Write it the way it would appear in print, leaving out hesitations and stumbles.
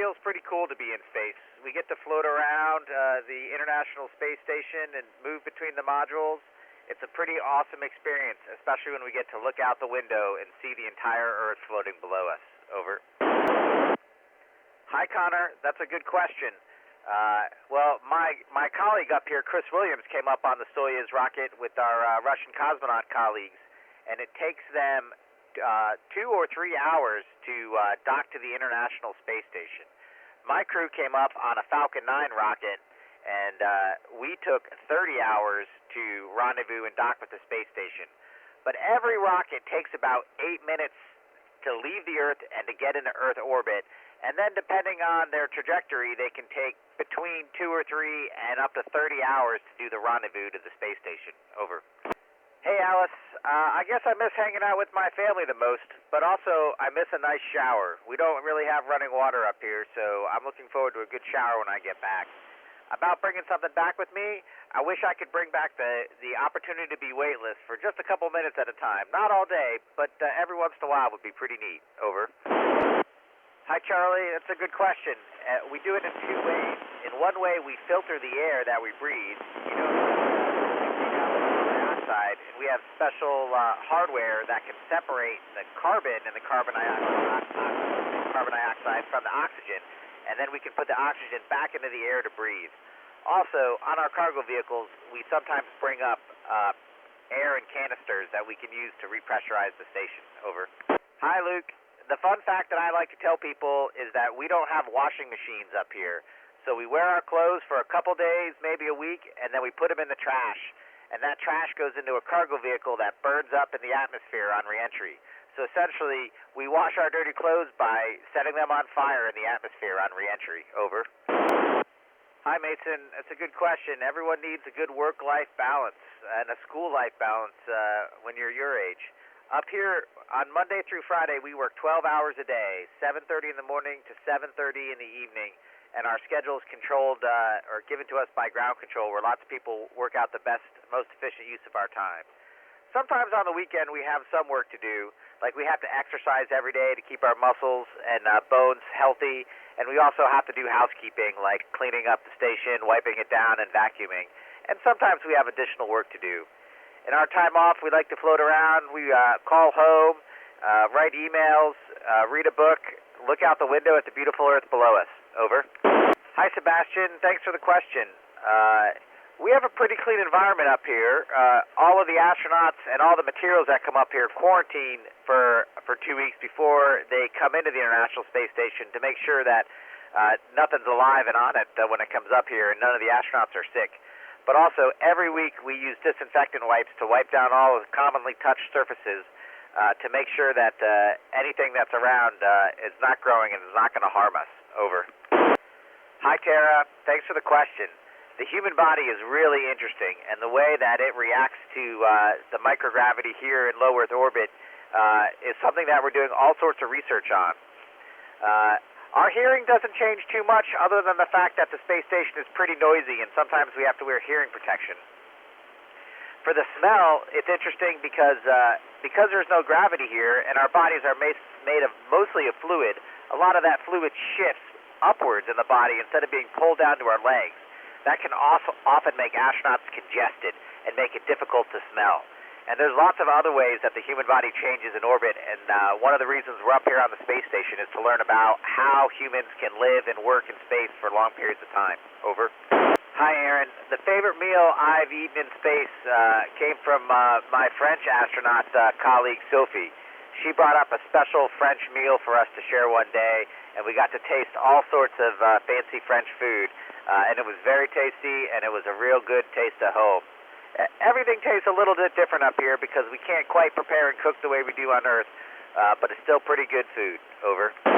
feels pretty cool to be in space. We get to float around the International Space Station and move between the modules. It's a pretty awesome experience, especially when we get to look out the window and see the entire Earth floating below us. Over. Hi, Connor. That's a good question. Well, my colleague up here, Chris Williams, came up on the Soyuz rocket with our Russian cosmonaut colleagues, and it takes them 2 or 3 hours to dock to the International Space Station. My crew came up on a Falcon 9 rocket, and we took 30 hours to rendezvous and dock with the space station. But every rocket takes about 8 minutes to leave the Earth and to get into Earth orbit, and then depending on their trajectory, they can take between 2 or 3 and up to 30 hours to do the rendezvous to the space station. Over. Hey, Alice. I guess I miss hanging out with my family the most, but also I miss a nice shower. We don't really have running water up here, so I'm looking forward to a good shower when I get back. About bringing something back with me, I wish I could bring back the opportunity to be weightless for just a couple minutes at a time. Not all day, but every once in a while would be pretty neat. Over. Hi, Charlie. That's a good question. We do it in 2 ways. In one way, we filter the air that we breathe. You know, and we have special hardware that can separate the carbon and the carbon dioxide from the oxygen, and then we can put the oxygen back into the air to breathe. Also, on our cargo vehicles, we sometimes bring up air in canisters that we can use to repressurize the station. Over. Hi, Luke. The fun fact that I like to tell people is that we don't have washing machines up here, so we wear our clothes for a couple days, maybe a week, and then we put them in the trash. And that trash goes into a cargo vehicle that burns up in the atmosphere on reentry. So essentially, we wash our dirty clothes by setting them on fire in the atmosphere on reentry. Over. Hi, Mason. That's a good question. Everyone needs a good work-life balance and a school-life balance when you're your age. Up here, on Monday through Friday, we work 12 hours a day, 7:30 in the morning to 7:30 in the evening. And our schedule is controlled or given to us by ground control, where lots of people work out the best, most efficient use of our time. Sometimes on the weekend we have some work to do, like we have to exercise every day to keep our muscles and bones healthy, and we also have to do housekeeping, like cleaning up the station, wiping it down, and vacuuming. And sometimes we have additional work to do. In our time off, we like to float around. We call home, write emails, read a book, look out the window at the beautiful Earth below us. Over. Hi, Sebastian. Thanks for the question. We have a pretty clean environment up here. All of the astronauts and all the materials that come up here quarantine for 2 weeks before they come into the International Space Station to make sure that nothing's alive and on it when it comes up here, and none of the astronauts are sick. But also, every week we use disinfectant wipes to wipe down all of the commonly touched surfaces to make sure that anything that's around is not growing and is not going to harm us. Over. Hi, Tara. Thanks for the question. The human body is really interesting, and the way that it reacts to the microgravity here in low Earth orbit is something that we're doing all sorts of research on. Our hearing doesn't change too much other than the fact that the space station is pretty noisy, and sometimes we have to wear hearing protection. For the smell, it's interesting because there's no gravity here, and our bodies are made of mostly of fluid. A lot of that fluid shifts upwards in the body instead of being pulled down to our legs. That can also often make astronauts congested and make it difficult to smell. And there's lots of other ways that the human body changes in orbit, and one of the reasons we're up here on the space station is to learn about how humans can live and work in space for long periods of time. Over. Hi, Aaron. The favorite meal I've eaten in space came from my French astronaut colleague, Sophie. She brought up a special French meal for us to share one day, and we got to taste all sorts of fancy French food, and it was very tasty, and it was a real good taste at home. Everything tastes a little bit different up here because we can't quite prepare and cook the way we do on Earth, but it's still pretty good food. Over.